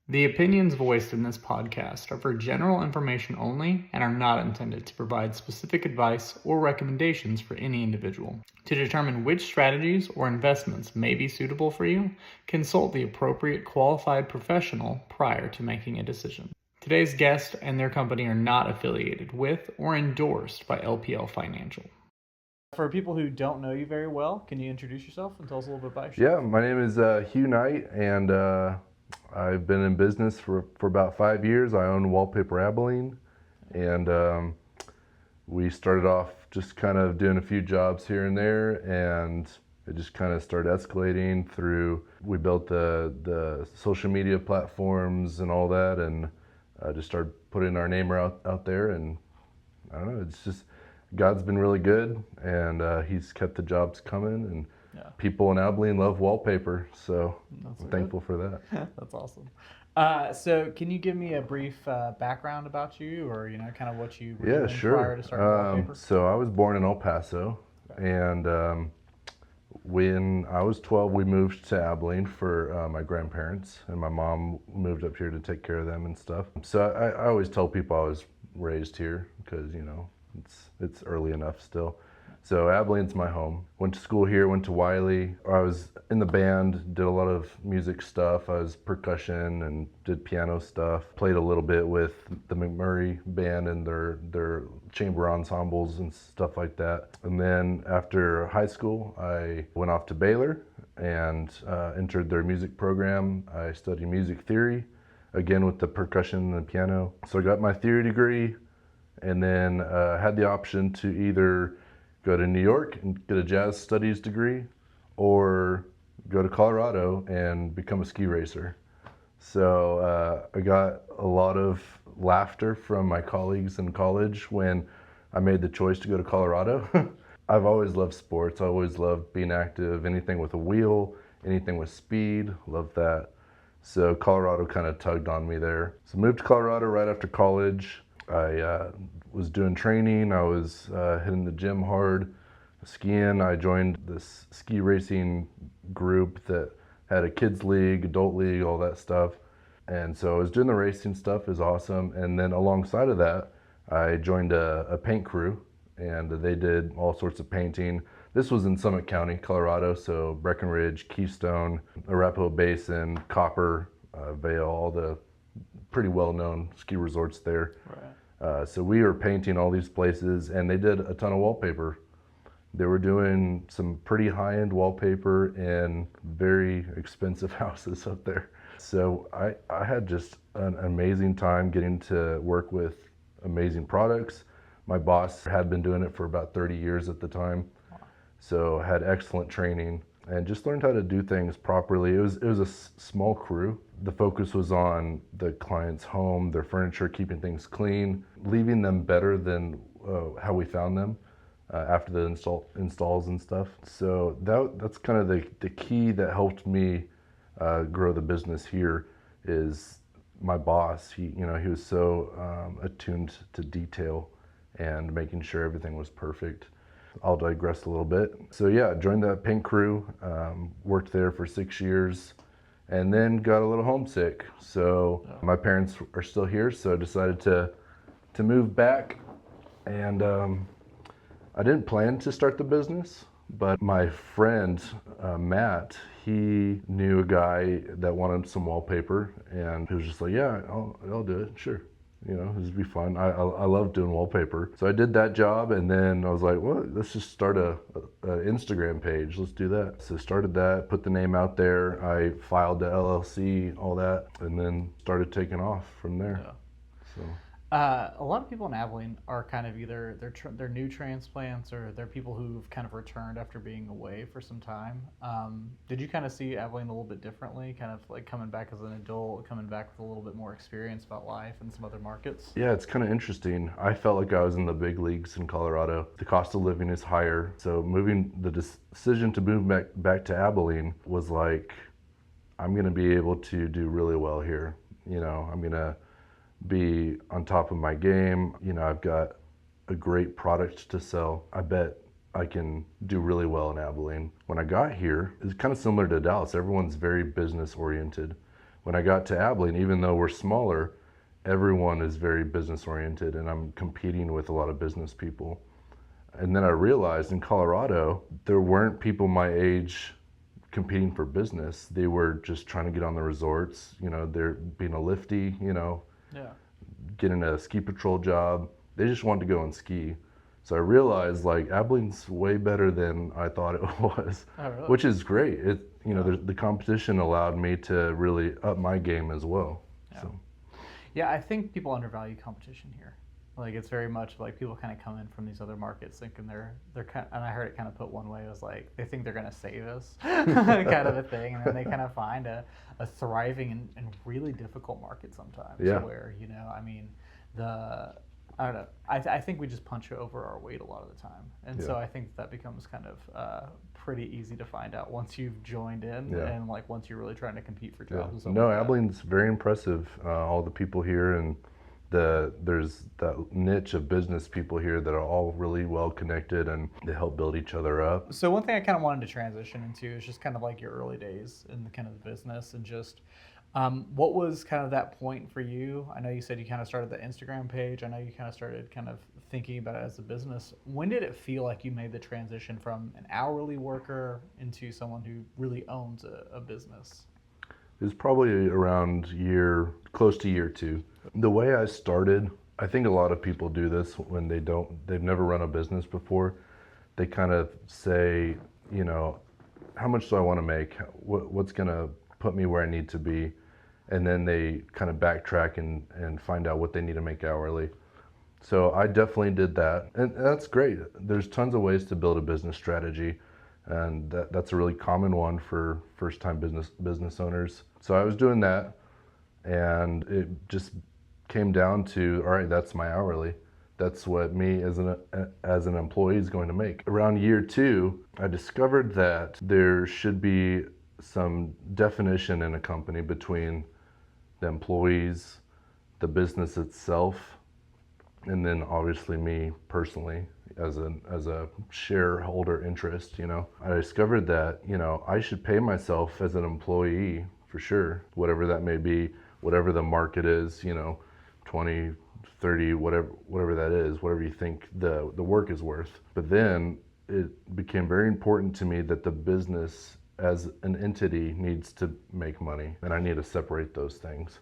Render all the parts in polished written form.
The opinions voiced in this podcast are for general information only and are not intended to provide specific advice or recommendations for any individual. To determine which strategies or investments may be suitable for you, consult the appropriate qualified professional prior to making a decision. Today's guest and their company are not affiliated with or endorsed by LPL Financial. For people who don't know you very well, can you introduce yourself and tell us a little bit about yourself? Yeah, my name is Hugh Knight, and I've been in business for about 5 years. I own Wallpaper Abilene, and we started off just kind of doing a few jobs here and there, and it just kind of started escalating through. We built the social media platforms and all that, and just started putting our name out there, and I don't know, it's just God's been really good, and He's kept the jobs coming, and people in Abilene love wallpaper, so I'm thankful for that. That's awesome. So can you give me a brief background about you, or kind of what you were doing prior to starting Wallpaper? So I was born in El Paso, and when I was 12, we moved to Abilene for my grandparents, and my mom moved up here to take care of them and stuff. So I always tell people I was raised here because it's early enough still. So Abilene's my home. Went to school here, went to Wiley. I was in the band, did a lot of music stuff. I was percussion and did piano stuff. Played a little bit with the McMurray band and their chamber ensembles and stuff like that. And then after high school, I went off to Baylor and entered their music program. I studied music theory, again with the percussion and the piano. So I got my theory degree, and then had the option to either go to New York and get a jazz studies degree, or go to Colorado and become a ski racer. So I got a lot of laughter from my colleagues in college when I made the choice to go to Colorado. I've always loved sports. I always loved being active, anything with a wheel, anything with speed, love that. So Colorado kind of tugged on me there. So moved to Colorado right after college. I was doing training. I was hitting the gym hard, skiing. I joined this ski racing group that had a kids league, adult league, all that stuff. And so I was doing the racing stuff. It was awesome. And then alongside of that, I joined a paint crew, and they did all sorts of painting. This was in Summit County, Colorado, so Breckenridge, Keystone, Arapahoe Basin, Copper, Vail, all the pretty well-known ski resorts there. Right. So we were painting all these places, and they did a ton of wallpaper. They were doing some pretty high-end wallpaper in very expensive houses up there. So I had just an amazing time getting to work with amazing products. My boss had been doing it for about 30 years at the time, so had excellent training and just learned how to do things properly. It was a small crew. The focus was on the client's home, their furniture, keeping things clean, leaving them better than how we found them after the installs and stuff. So that's kind of the key that helped me grow the business here. Is my boss. He was so attuned to detail and making sure everything was perfect. I'll digress a little bit. So yeah, joined that paint crew, worked there for 6 years, and then got a little homesick. So my parents are still here, so I decided to move back. And I didn't plan to start the business, but my friend Matt, he knew a guy that wanted some wallpaper, and he was just like, yeah, I'll do it, sure. This would be fun. I love doing wallpaper. So I did that job, and then I was like, well, let's just start a Instagram page. Let's do that. So started that, put the name out there. I filed the LLC, all that, and then started taking off from there. Yeah. So. A lot of people in Abilene are kind of either they're new transplants, or they're people who've kind of returned after being away for some time. Did you kind of see Abilene a little bit differently, kind of like coming back as an adult, coming back with a little bit more experience about life in some other markets? Yeah, it's kind of interesting. I felt like I was in the big leagues in Colorado. The cost of living is higher, so the decision to move back to Abilene was like, I'm going to be able to do really well here. I'm going to be on top of my game. I've got a great product to sell. I bet I can do really well in Abilene. When I got here, it's kind of similar to Dallas. Everyone's very business oriented. When I got to Abilene, even though we're smaller, everyone is very business oriented, and I'm competing with a lot of business people. And then I realized in Colorado, there weren't people my age competing for business. They were just trying to get on the resorts, they're being a lifty, Yeah. getting a ski patrol job. They just wanted to go and ski. So I realized like Abilene's way better than I thought it was, Oh, really? which is great. The competition allowed me to really up my game as well. Yeah. So. Yeah, I think people undervalue competition here. Like it's very much like people kind of come in from these other markets thinking they're kind of, and I heard it kind of put one way, it was like they think they're going to save us kind of a thing, and then they kind of find a thriving and really difficult market sometimes. Yeah. Where I mean I don't know. I think we just punch over our weight a lot of the time, and so I think that becomes kind of pretty easy to find out once you've joined in, and like once you're really trying to compete for jobs. Yeah. No, Abilene's very impressive. All the people here, and there's that niche of business people here that are all really well connected, and they help build each other up. So one thing I kind of wanted to transition into is just kind of like your early days in the kind of the business, and just what was kind of that point for you? I know you said you kind of started the Instagram page. I know you kind of started kind of thinking about it as a business. When did it feel like you made the transition from an hourly worker into someone who really owns a business? It was probably around close to year 2. The way I started, I think a lot of people do this when they've never run a business before. They kind of say, how much do I want to make? What's going to put me where I need to be? And then they kind of backtrack and find out what they need to make hourly. So I definitely did that, and that's great. There's tons of ways to build a business strategy, and that's a really common one for first-time business owners. So I was doing that, and it just came down to, all right, that's my hourly. That's what me as an employee is going to make. Around year 2, I discovered that there should be some definition in a company between the employees, the business itself, and then obviously me personally as a shareholder interest. I discovered that I should pay myself as an employee for sure, whatever that may be, whatever the market is, 20, 30, whatever that is, whatever you think the work is worth. But then it became very important to me that the business as an entity needs to make money, and I need to separate those things.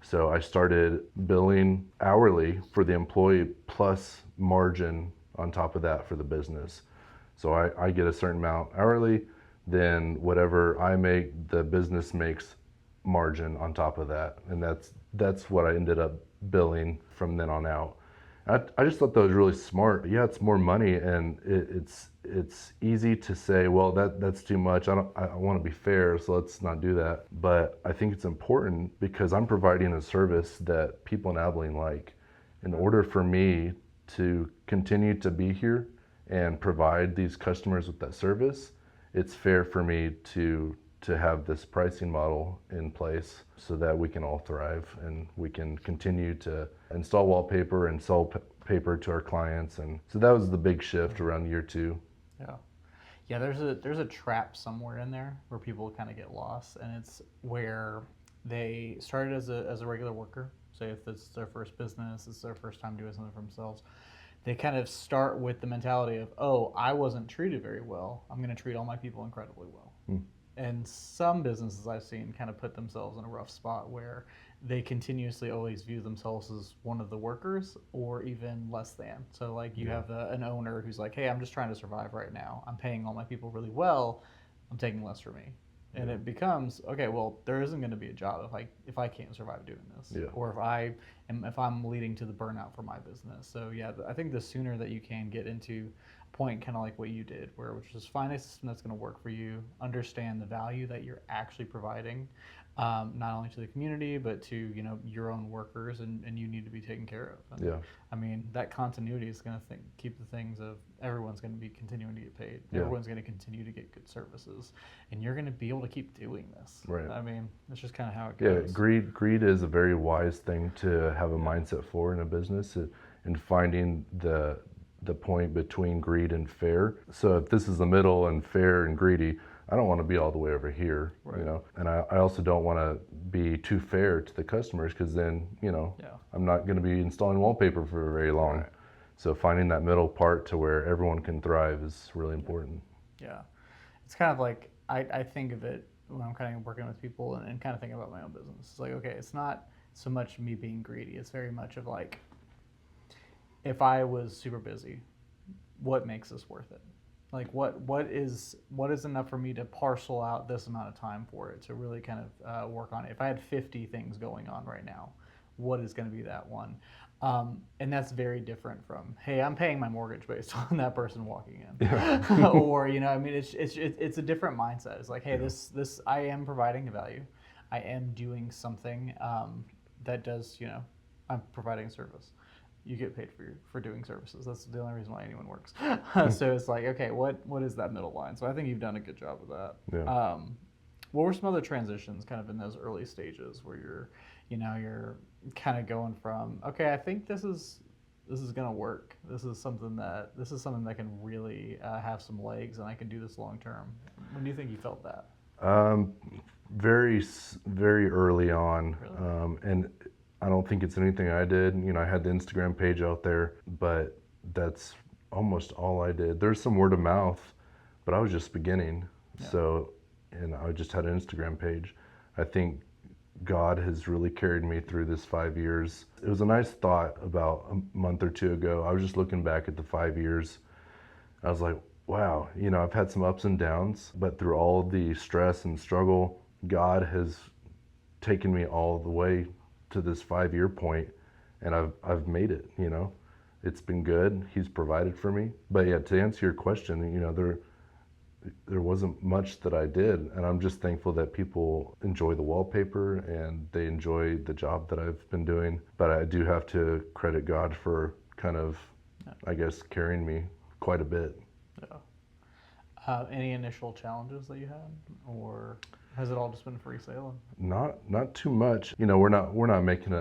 So I started billing hourly for the employee plus margin on top of that for the business. So I get a certain amount hourly, then whatever I make, the business makes margin on top of that. And that's what I ended up billing from then on out. I just thought that was really smart. Yeah, it's more money, and it's easy to say, well, that's too much. I want to be fair, so let's not do that. But I think it's important because I'm providing a service that people in Abilene like. In order for me to continue to be here and provide these customers with that service, it's fair for me to have this pricing model in place so that we can all thrive and we can continue to install wallpaper and sell paper to our clients. And so that was the big shift around year 2. Yeah, there's a trap somewhere in there where people kind of get lost, and it's where they started as a regular worker. Say if it's their first business, it's their first time doing something for themselves. They kind of start with the mentality of, oh, I wasn't treated very well, I'm going to treat all my people incredibly well. And some businesses I've seen kind of put themselves in a rough spot where they continuously always view themselves as one of the workers or even less than. So like you have an owner who's like, hey, I'm just trying to survive right now. I'm paying all my people really well. I'm taking less for me. And it becomes, okay, well, there isn't going to be a job if I can't survive doing this, or if I'm leading to the burnout for my business. So yeah, I think the sooner that you can get into a point, kind of like what you did, which is find a system that's going to work for you, understand the value that you're actually providing, not only to the community but to your own workers, and you need to be taken care of. And, I mean, that continuity is going to keep the things of everyone's going to be continuing to get paid. Everyone's going to continue to get good services, and you're going to be able to keep doing this. Right. I mean, that's just kind of how it goes. Yeah, greed is a very wise thing to have a mindset for in a business, and finding the point between greed and fair. So if this is the middle and fair and greedy, I don't want to be all the way over here, Right. you know, and I also don't want to be too fair to the customers, because then, you know, I'm not going to be installing wallpaper for very long. Right. So finding that middle part to where everyone can thrive is really important. Yeah. It's kind of like, I think of it when I'm kind of working with people and kind of thinking about my own business. It's like, okay, it's not so much me being greedy. It's very much of like, if I was super busy, what makes this worth it? Like what is enough for me to parcel out this amount of time for it to really kind of work on it? If I had 50 things going on right now, what is going to be that one? And that's very different from, hey, I'm paying my mortgage based on that person walking in, Yeah. or you know, I mean, it's a different mindset. It's like, hey, this I am providing a value, I am doing something that does, you know, I'm providing a service. You get paid for doing services. That's the only reason why anyone works. So it's like, okay, what is that middle line? So I think you've done a good job of that. Yeah. What were some other transitions kind of in those early stages where you're kind of going from, okay, I think this is gonna work. This is something that can really have some legs, and I can do this long term. When do you think you felt that? Um, very early on, Really? and I don't think it's anything I did. You know, I had the Instagram page out there, but that's almost all I did. There's some word of mouth, but I was just beginning. Yeah. So, and I just had an Instagram page. I think God has really carried me through this 5 years. It was a nice thought about a month or two ago. I was just looking back at the 5 years. I was like, wow, you know, I've had some ups and downs, but through all of the stress and struggle, God has taken me all the way to this 5 year point, and I've made it, you know. It's been good. He's provided for me. But yeah, to answer your question, you know, there wasn't much that I did, and I'm just thankful that people enjoy the wallpaper and they enjoy the job that I've been doing. But I do have to credit God for kind of, I guess, carrying me quite a bit. Yeah. Any initial challenges that you had, or has it all just been free sailing? Not too much. You know, we're not making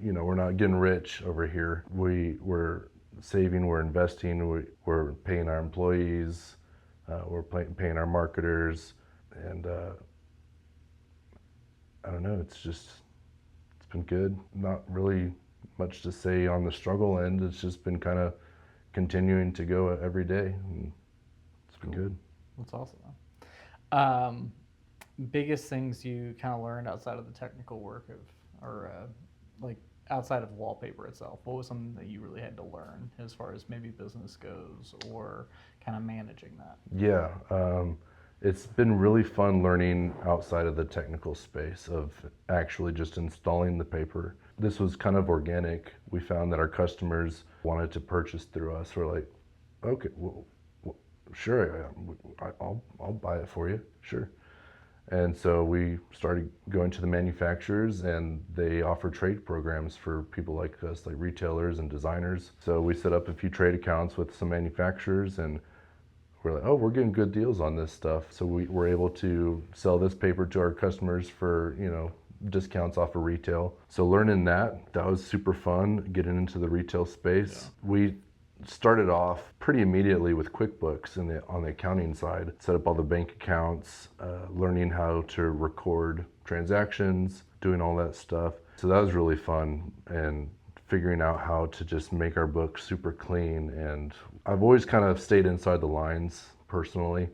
you know, we're not getting rich over here. We're saving, we're investing, we're paying our employees, we're paying our marketers, and I don't know. It's been good. Not really much to say on the struggle end. It's just been kind of continuing to go every day, and it's been good. That's awesome. Um, Biggest things you kind of learned outside of the technical work or like outside of wallpaper itself? What was something that you really had to learn as far as maybe business goes, or kind of managing that? Yeah, it's been really fun learning outside of the technical space of actually just installing the paper. This was kind of organic. We found that our customers wanted to purchase through us. We're like, okay, well, sure, I'll buy it for you, sure. And so we started going to the manufacturers, and they offer trade programs for people like us, like retailers and designers. So we set up a few trade accounts with some manufacturers, and we're like, oh, we're getting good deals on this stuff. So we were able to sell this paper to our customers for, you know, discounts off of retail. So learning that was super fun, getting into the retail space. Yeah. We started off pretty immediately with QuickBooks on the accounting side, set up all the bank accounts, learning how to record transactions, doing all that stuff. So that was really fun, and figuring out how to just make our book super clean. And I've always kind of stayed inside the lines personally.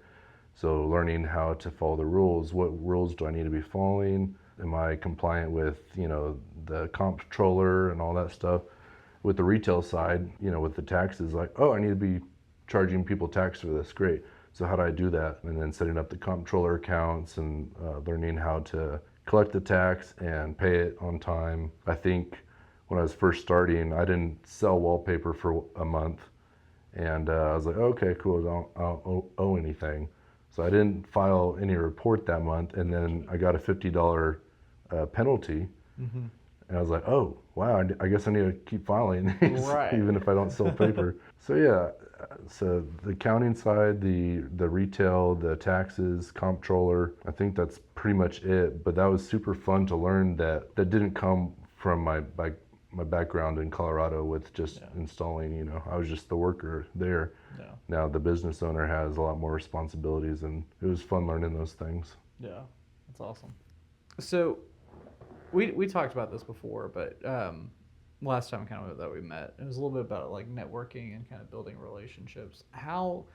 So learning how to follow the rules. What rules do I need to be following? Am I compliant with, you know, the comptroller and all that stuff? With the retail side, you know, with the taxes, like, oh, I need to be charging people tax for this. Great. So how do I do that? And then setting up the comptroller accounts and learning how to collect the tax and pay it on time. I think when I was first starting, I didn't sell wallpaper for a month. And I was like, okay, cool, I don't owe anything. So I didn't file any report that month. And then I got a $50 penalty. Mm-hmm. And I was like, oh, wow, I guess I need to keep filing these, right, even if I don't sell paper. So yeah, so the accounting side, the retail, the taxes, comptroller, I think that's pretty much it. But that was super fun to learn that didn't come from my background in Colorado with just installing, I was just the worker there. Yeah. Now the business owner has a lot more responsibilities, and it was fun learning those things. Yeah, that's awesome. So we talked about this before, but last time kind of that we met, it was a little bit about like networking and kind of building relationships. How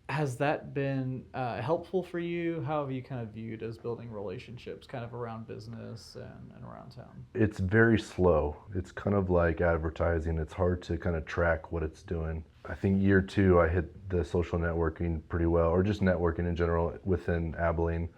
has that been helpful for you? How have you kind of viewed as building relationships kind of around business and around town? It's very slow. It's kind of like advertising. It's hard to kind of track what it's doing. I think year 2, I hit the social networking pretty well, or just networking in general within Abilene,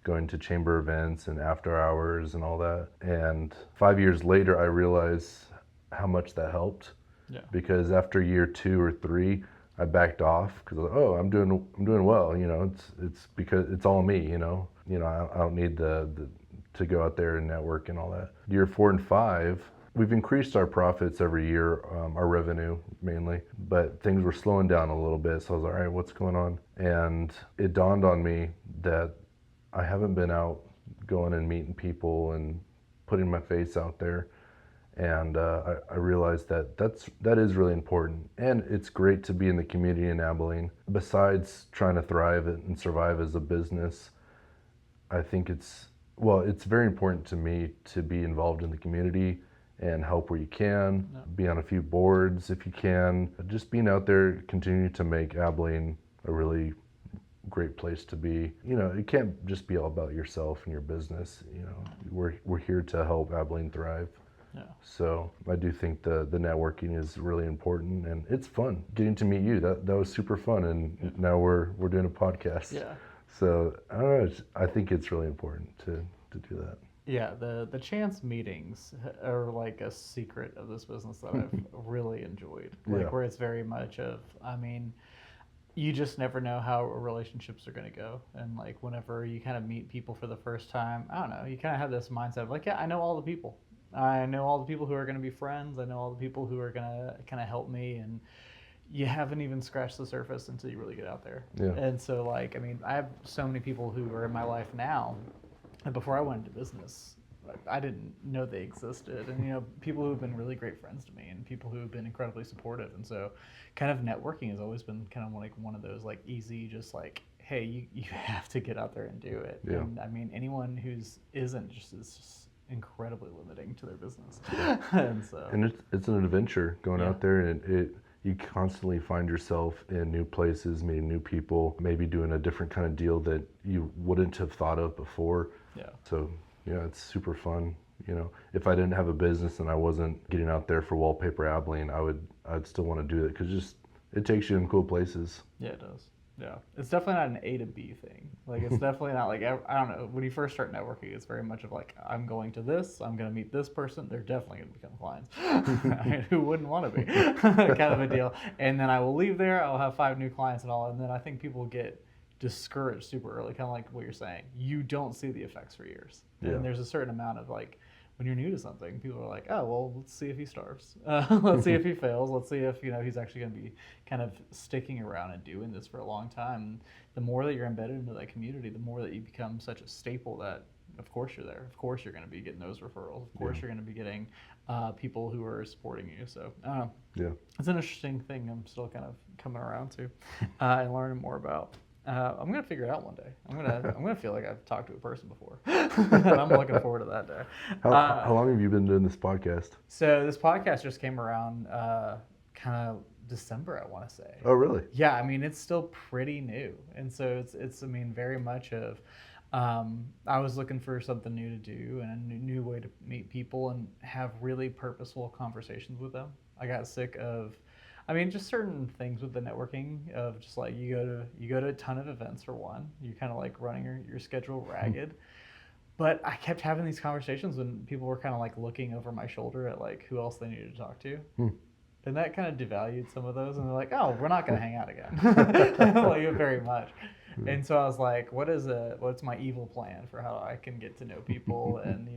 going to chamber events and after hours and all that. And 5 years later, I realized how much that helped. Yeah. Because after year 2 or 3, I backed off because I'm doing well. It's because it's all me. I don't need to go out there and network and all that. Year 4 and 5, we've increased our profits every year, our revenue mainly, but things were slowing down a little bit. So I was like, all right, what's going on? And it dawned on me that I haven't been out going and meeting people and putting my face out there. And I realized that is really important, and it's great to be in the community in Abilene. Besides trying to thrive and survive as a business, I think it's very important to me to be involved in the community and help where you can, be on a few boards if you can. Just being out there, continue to make Abilene a really great place to be. It can't just be all about yourself and your business. We're here to help Abilene thrive. Yeah. So I do think the networking is really important, and it's fun getting to meet you. That was super fun, and now we're doing a podcast. Yeah. So I don't know. I think it's really important to do that. Yeah, the chance meetings are like a secret of this business that I've really enjoyed. Like where it's very much of, you just never know how relationships are going to go. And like whenever you kind of meet people for the first time, I don't know, you kind of have this mindset of like, yeah, I know all the people. I know all the people who are going to be friends. I know all the people who are going to kind of help me. And you haven't even scratched the surface until you really get out there. Yeah. And so like, I have so many people who are in my life now. And before I went into business, I didn't know they existed. And, people who have been really great friends to me and people who have been incredibly supportive. And so kind of networking has always been kind of like one of those like easy, just like, hey, you have to get out there and do it. Yeah. And anyone who's isn't is just incredibly limiting to their business. and it's an adventure going out there, and you constantly find yourself in new places, meeting new people, maybe doing a different kind of deal that you wouldn't have thought of before. Yeah. So it's super fun. If I didn't have a business and I wasn't getting out there for Wallpaper Abilene, I'd still want to do it because it takes you in cool places. Yeah, it does. Yeah, it's definitely not an A to B thing. Like, it's definitely not like, I don't know, when you first start networking, it's very much of like, I'm going to this, I'm going to meet this person, they're definitely going to become clients. Who wouldn't want to be? Kind of a deal. And then I will leave there, I'll have 5 new clients and all, and then I think people get discouraged super early, kind of like what you're saying. You don't see the effects for years. Yeah. And there's a certain amount of like, when you're new to something, people are like, oh, well, let's see if he starves. Let's see if he fails. Let's see if he's actually going to be kind of sticking around and doing this for a long time. The more that you're embedded into that community, the more that you become such a staple that, of course, you're there. Of course, you're going to be getting those referrals. Of course, you're going to be getting people who are supporting you. So, I don't know. Yeah. It's an interesting thing I'm still kind of coming around to and learning more about. I'm gonna figure it out one day. I'm gonna feel like I've talked to a person before, and I'm looking forward to that day. How long have you been doing this podcast? So this podcast just came around, kind of December, I want to say. Oh, really? Yeah, it's still pretty new, and so it's very much of. I was looking for something new to do and a new way to meet people and have really purposeful conversations with them. I got sick of. Just certain things with the networking of just like you go to a ton of events for one. You're kind of like running your schedule ragged. But I kept having these conversations when people were kind of like looking over my shoulder at like who else they needed to talk to. And that kind of devalued some of those. And they're like, oh, we're not going to hang out again. Like very much. And so I was like, what's my evil plan for how I can get to know people? And,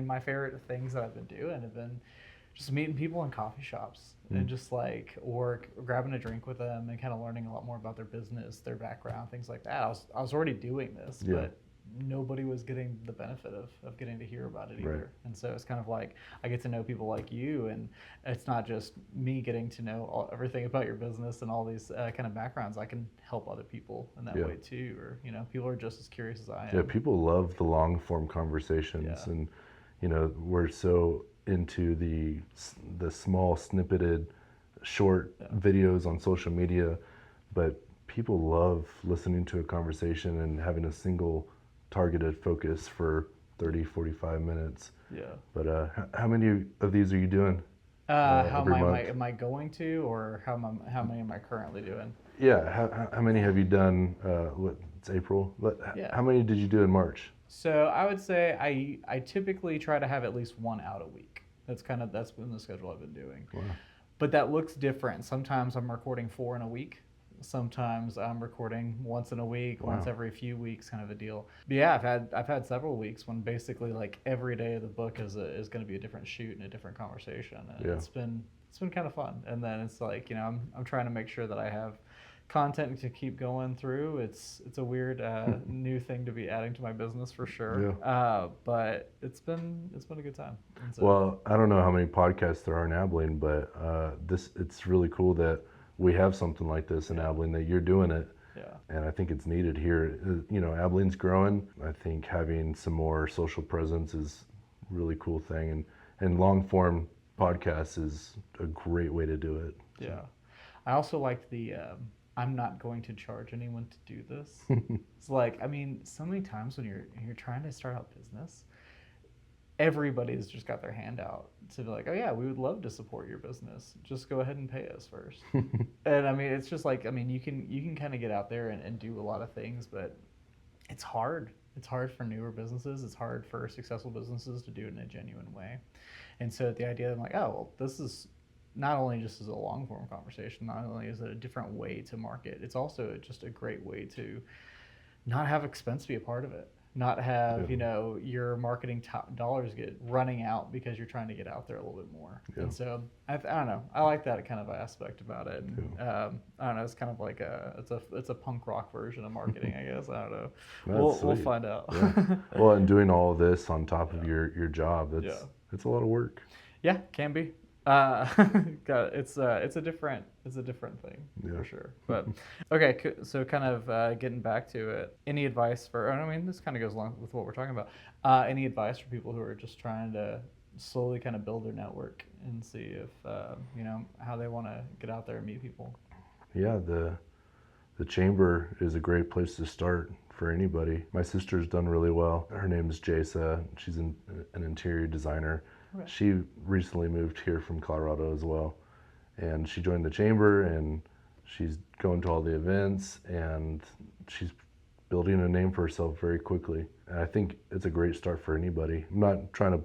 my favorite things that I've been doing have been just meeting people in coffee shops and just like, or grabbing a drink with them and kind of learning a lot more about their business, their background, things like that. I was already doing this, but nobody was getting the benefit of getting to hear about it either. Right. And so it's kind of like I get to know people like you, and it's not just me getting to know everything about your business and all these kind of backgrounds. I can help other people in that Yeah. way too, or people are just as curious as I am. Yeah, people love the long form conversations, Yeah. and we're so into the small snippeted short videos on social media, but people love listening to a conversation and having a single targeted focus for 30, 45 minutes. Yeah. But how many of these are you doing How every month? am I going to, or how many am I currently doing? Yeah, how many have you done? It's April. Yeah. How many did you do in March? So I would say I typically try to have at least one out a week. That's been the schedule I've been doing. Wow. But that looks different. Sometimes I'm recording 4 in a week. Sometimes I'm recording once in a week, Wow. once every few weeks, kind of a deal. But yeah, I've had several weeks when basically like every day of the book is going to be a different shoot and a different conversation, and Yeah. it's been kind of fun. And then it's like I'm trying to make sure that I have content to keep going through. It's a weird new thing to be adding to my business for sure. Yeah. But it's been a good time. And so, Well, I don't know how many podcasts there are in Abilene, but it's really cool that we have something like this in Abilene, that you're doing it. yeah. And I think it's needed here. Abilene's growing. I think having some more social presence is a really cool thing, and long form podcasts is a great way to do it. Yeah. I also like the I'm not going to charge anyone to do this. It's like, so many times when you're trying to start out business, everybody's just got their hand out to be like, oh yeah, we would love to support your business. Just go ahead and pay us first. And it's just like, you can kind of get out there and do a lot of things, but it's hard. It's hard for newer businesses. It's hard for successful businesses to do it in a genuine way. And so the idea that I'm like, oh, well, this is not only just as a long form conversation, not only is it a different way to market, it's also just a great way to not have expense be a part of it. Not have, your marketing dollars get running out because you're trying to get out there a little bit more. Yeah. And so I don't know. I like that kind of aspect about it. And, I don't know. It's kind of like it's a punk rock version of marketing, I guess. I don't know. We'll find out. Yeah. Well, and doing all of this on top of your job, it's a lot of work. Yeah, can be. It's a different thing for sure. But okay, so kind of getting back to it. Any advice this kind of goes along with what we're talking about. Any advice for people who are just trying to slowly kind of build their network and see if how they want to get out there and meet people? Yeah, the chamber is a great place to start for anybody. My sister's done really well. Her name is Jasa. She's an interior designer. Okay. She recently moved here from Colorado as well, and she joined the chamber, and she's going to all the events, and she's building a name for herself very quickly. And I think it's a great start for anybody. I'm not trying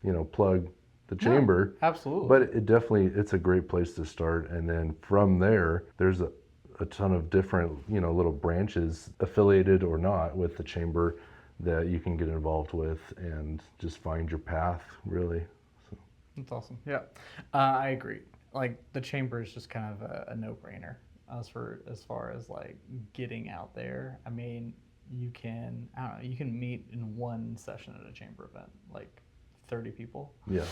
to, plug the chamber. No, absolutely. But it's a great place to start, and then from there, there's a ton of different, little branches affiliated or not with the chamber that you can get involved with and just find your path, really. So. That's awesome. Yeah, I agree. Like the chamber is just kind of a no-brainer as far as like getting out there. You can meet in one session at a chamber event, like 30 people. Yeah.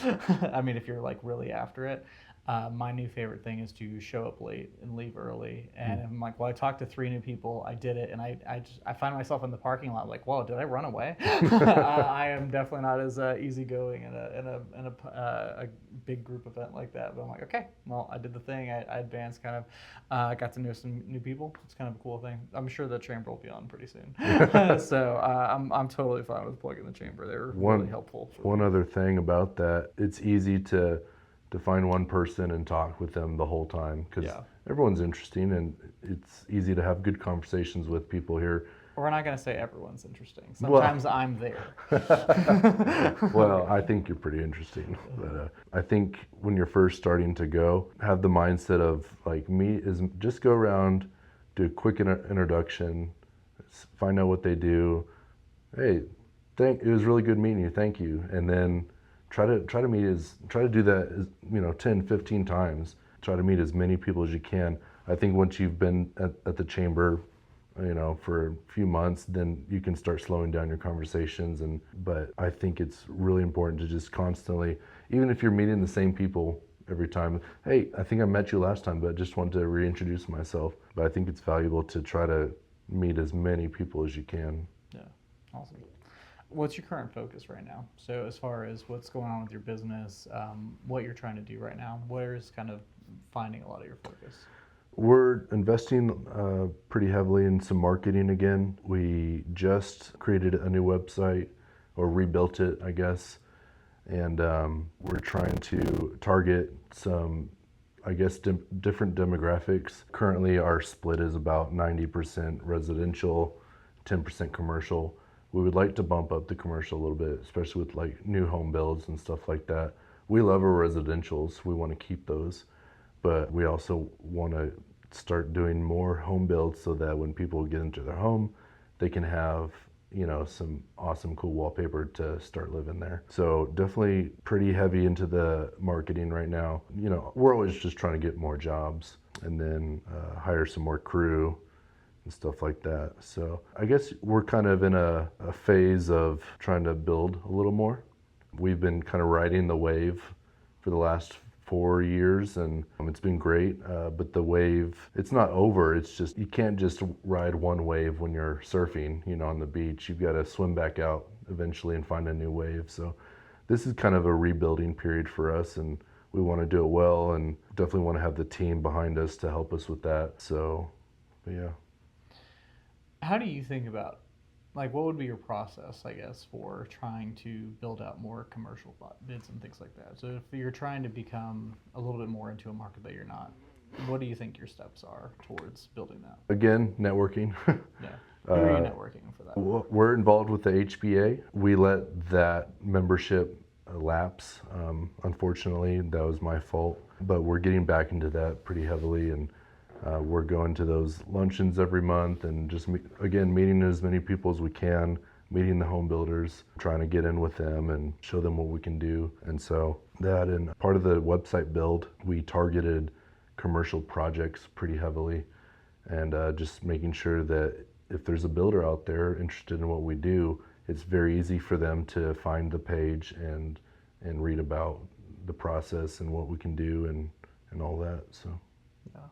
If you're like really after it. My new favorite thing is to show up late and leave early. And I'm like, well, I talked to 3 new people. I did it, and I find myself in the parking lot like, whoa, did I run away? I am definitely not as easygoing in a big group event like that. But I'm like, okay, well, I did the thing. I advanced kind of. I got to know some new people. It's kind of a cool thing. I'm sure the chamber will be on pretty soon. So I'm totally fine with plugging the chamber. They're really helpful. One other thing about that, it's easy to find one person and talk with them the whole time because everyone's interesting, and it's easy to have good conversations with people here. We're not going to say everyone's interesting. Sometimes I'm there. Well, I think you're pretty interesting. But I think when you're first starting to go, have the mindset of like just go around, do a quick introduction, find out what they do. Hey, it was really good meeting you. Thank you. And then try to do that 10, 15 times. Try to meet as many people as you can. I think once you've been at the chamber for a few months, then you can start slowing down your conversations. But I think it's really important to just constantly, even if you're meeting the same people every time, hey, I think I met you last time, but just want to reintroduce myself. But I think it's valuable to try to meet as many people as you can. Yeah, awesome. What's your current focus right now? So as far as what's going on with your business, what you're trying to do right now, where's kind of finding a lot of your focus? We're investing pretty heavily in some marketing again. We just created a new website, or rebuilt it, I guess, and we're trying to target some, I guess, different demographics. Currently, our split is about 90% residential, 10% commercial. We would like to bump up the commercial a little bit, especially with like new home builds and stuff like that. We love our residentials. We want to keep those, but we also want to start doing more home builds so that when people get into their home, they can have, some awesome, cool wallpaper to start living there. So definitely pretty heavy into the marketing right now. We're always just trying to get more jobs and then hire some more crew and stuff like that. So I guess we're kind of in a phase of trying to build a little more. We've been kind of riding the wave for the last 4 years, and it's been great, but the wave, it's not over. It's just, you can't just ride one wave when you're surfing, on the beach. You've got to swim back out eventually and find a new wave. So this is kind of a rebuilding period for us, and we want to do it well, and definitely want to have the team behind us to help us with that. So, yeah. How do you think about, like, what would be your process, I guess, for trying to build out more commercial bids and things like that? So if you're trying to become a little bit more into a market that you're not, what do you think your steps are towards building that? Again, networking. Yeah. Who are you networking for that? We're involved with the HBA. We let that membership lapse. Unfortunately, that was my fault. But we're getting back into that pretty heavily, and we're going to those luncheons every month and just, meeting as many people as we can, meeting the home builders, trying to get in with them and show them what we can do. And so that, and part of the website build, we targeted commercial projects pretty heavily, and just making sure that if there's a builder out there interested in what we do, it's very easy for them to find the page and read about the process and what we can do and all that. So Yeah.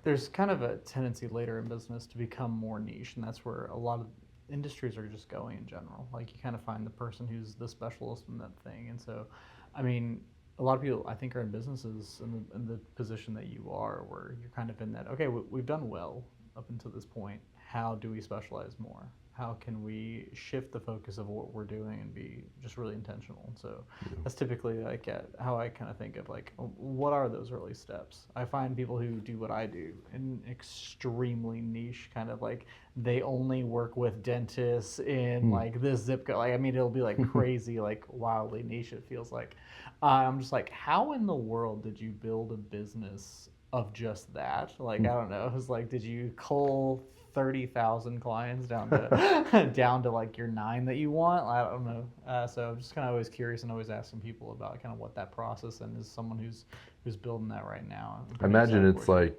There's kind of a tendency later in business to become more niche, and that's where a lot of industries are just going in general. Like, you kind of find the person who's the specialist in that thing. And so, I mean, a lot of people, I think, are in businesses in the position that you are, where you're kind of in that, okay, we've done well up until this point. How do we specialize more? How can we shift the focus of what we're doing and be just really intentional? And so that's typically like how I kind of think of, like, what are those early steps? I find people who do what I do in extremely niche, kind of like they only work with dentists in like this zip code. Like, I mean, it'll be like crazy, like wildly niche, it feels like. I'm just like, how in the world did you build a business of just that? Like, I don't know. It's like, did you cull 30,000 clients down to down to like your 9 that you want? I don't know. So I'm just kind of always curious and always asking people about kind of what that process, and as someone who's building that right now. I imagine it's like,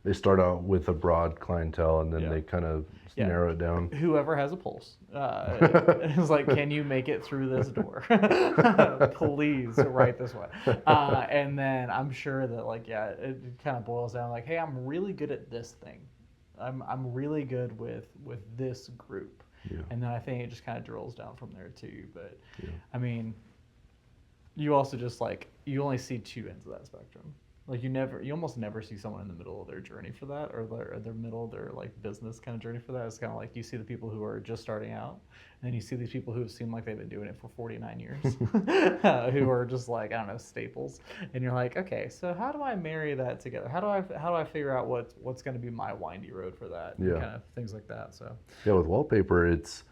they start out with a broad clientele, and then they kind of narrow it down. Whoever has a pulse. It's like, can you make it through this door? Please, right this way. And then I'm sure that, like, it kind of boils down like, hey, I'm really good at this thing. I'm really good with this group. Yeah. And then I think it just kind of drills down from there too. But I mean, you also just, like, you only see two ends of that spectrum. Like, you almost never see someone in the middle of their journey for that, or their middle of their like business kind of journey for that. It's kind of like, you see the people who are just starting out, and then you see these people who seem like they've been doing it for 49 years, who are just like, I don't know, staples. And you're like, okay, so how do I marry that together? How do I figure out what's going to be my windy road for that? And kind of things like that. So with Wallpaper, it's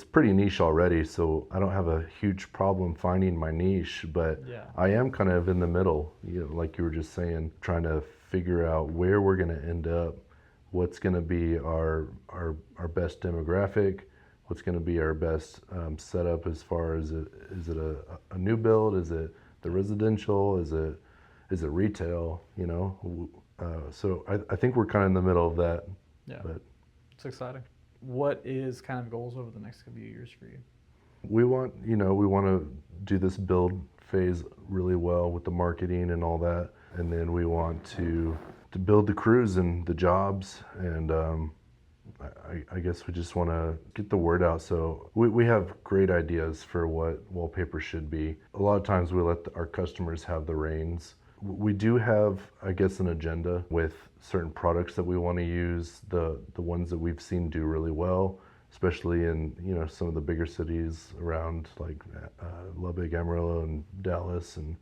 pretty niche already, so I don't have a huge problem finding my niche, but I am kind of in the middle, like you were just saying, trying to figure out where we're going to end up, what's going to be our best demographic, what's going to be our best setup as far as is it a new build, is it the residential, is it retail, so I think we're kind of in the middle of that Yeah, But it's exciting. What is kind of goals over the next couple of years for you? we want, we want to do this build phase really well with the marketing and all that, and then we want to build the crews and the jobs, and I guess we just want to get the word out. So we have great ideas for what Wallpaper should be. A lot of times we let our customers have the reins. We do have, I guess, an agenda with certain products that we want to use, the ones that we've seen do really well, especially in some of the bigger cities around like Lubbock, Amarillo, and Dallas, and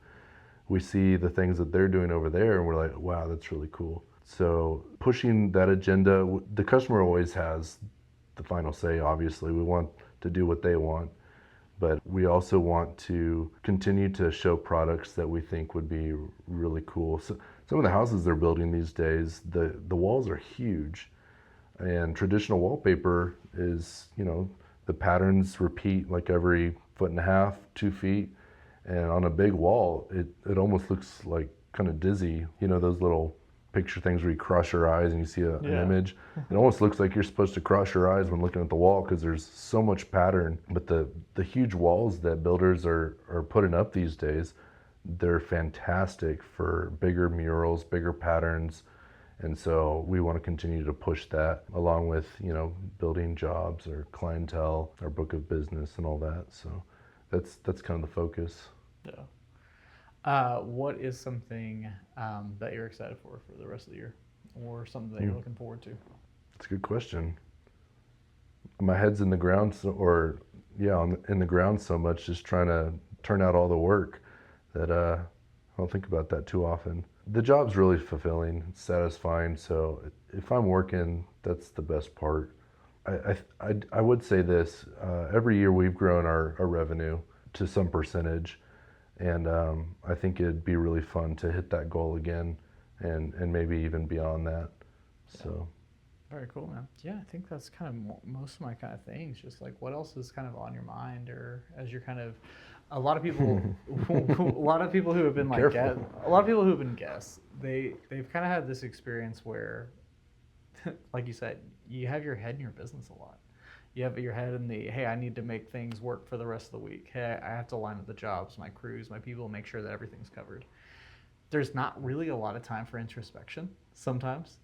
we see the things that they're doing over there, and we're like, wow, that's really cool. So pushing that agenda, the customer always has the final say. Obviously, we want to do what they want, but we also want to continue to show products that we think would be really cool. So some of the houses they're building these days, the walls are huge, and traditional wallpaper is, the patterns repeat like every 1.5 feet, 2 feet, and on a big wall, it almost looks like kind of dizzy. Those little picture things where you cross your eyes and you see an image. It almost looks like you're supposed to cross your eyes when looking at the wall because there's so much pattern. But the huge walls that builders are putting up these days, they're fantastic for bigger murals, bigger patterns. And so we want to continue to push that along with, building jobs or clientele, our book of business and all that. So that's kind of the focus. Yeah. What is something that you're excited for the rest of the year, or something that you're looking forward to? That's a good question. My head's in the ground, in the ground so much, just trying to turn out all the work that I don't think about that too often. The job's really fulfilling, it's satisfying. So if I'm working, that's the best part. I would say this: every year we've grown our revenue to some percentage. And I think it'd be really fun to hit that goal again, and maybe even beyond that. So, very cool, man. Yeah, I think that's kind of most of my kind of things. Just like what else is kind of on your mind, or as you're kind of, a lot of people, a lot of people who have been like, a lot of people who have been guests, they've kind of had this experience where, like you said, you have your head in your business a lot. You have your head in the, hey, I need to make things work for the rest of the week. Hey, I have to line up the jobs, my crews, my people, make sure that everything's covered. There's not really a lot of time for introspection sometimes.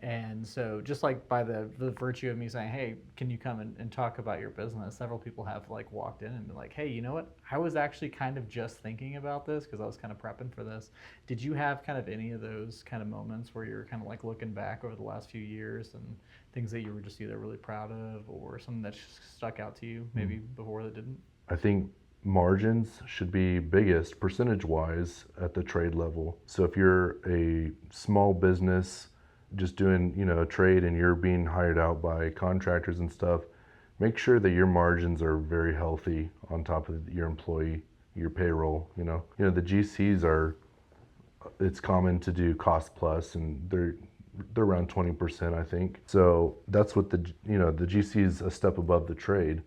And so just like by the virtue of me saying, hey, can you come and talk about your business? Several people have like walked in and been like, hey, you know what? I was actually kind of just thinking about this because I was kind of prepping for this. Did you have kind of any of those kind of moments where you're kind of like looking back over the last few years and things that you were just either really proud of or something that stuck out to you maybe before that didn't? I think margins should be biggest percentage-wise at the trade level. So if you're a small business just doing, a trade and you're being hired out by contractors and stuff, make sure that your margins are very healthy on top of your employee, your payroll. The GCs it's common to do cost plus, and they're around 20%, I think. So that's what the GC is a step above the trade.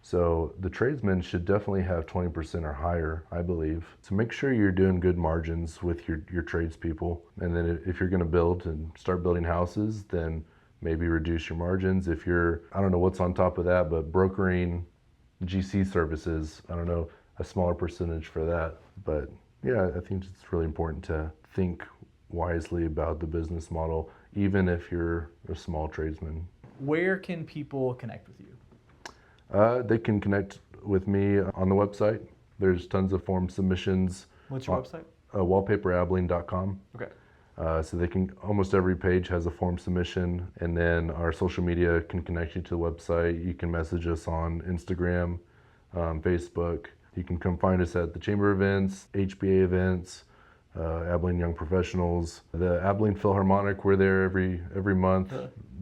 So the tradesmen should definitely have 20% or higher, I believe. So make sure you're doing good margins with your tradespeople. And then if you're going to build and start building houses, then maybe reduce your margins. If you're, I don't know what's on top of that, but brokering GC services, I don't know, a smaller percentage for that. But yeah, I think it's really important to think wisely about the business model, even if you're a small tradesman. Where can people connect with you? They can connect with me on the website. There's tons of form submissions. What's your website? Wallpaperabilene.com. Okay. So they can, almost every page has a form submission, and then our social media can connect you to the website. You can message us on Instagram, Facebook. You can come find us at the Chamber events, HBA events, Abilene Young Professionals, the Abilene Philharmonic. We're there every month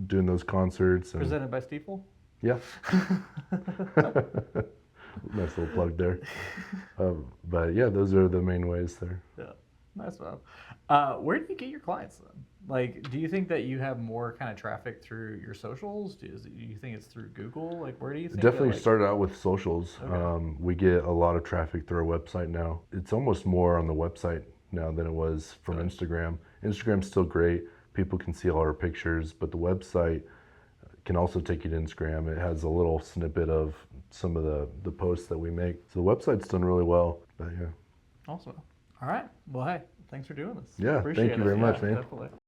doing those concerts. And presented by Stiefel? Yeah. Nice little plug there. But yeah, those are the main ways there. Yeah, nice man. Where do you get your clients then? Like, do you think that you have more kind of traffic through your socials? Do you think it's through Google? Like, where do you think? Definitely started out with socials. Okay. We get a lot of traffic through our website now. It's almost more on the website now than it was from Instagram. Instagram's still great. people can see all our pictures, but the website can also take you to Instagram. It has a little snippet of some of the posts that we make. So the website's done really well. But yeah. Awesome. All right. Well, hey, thanks for doing this. Yeah, Appreciate thank you it. very much, man. Definitely.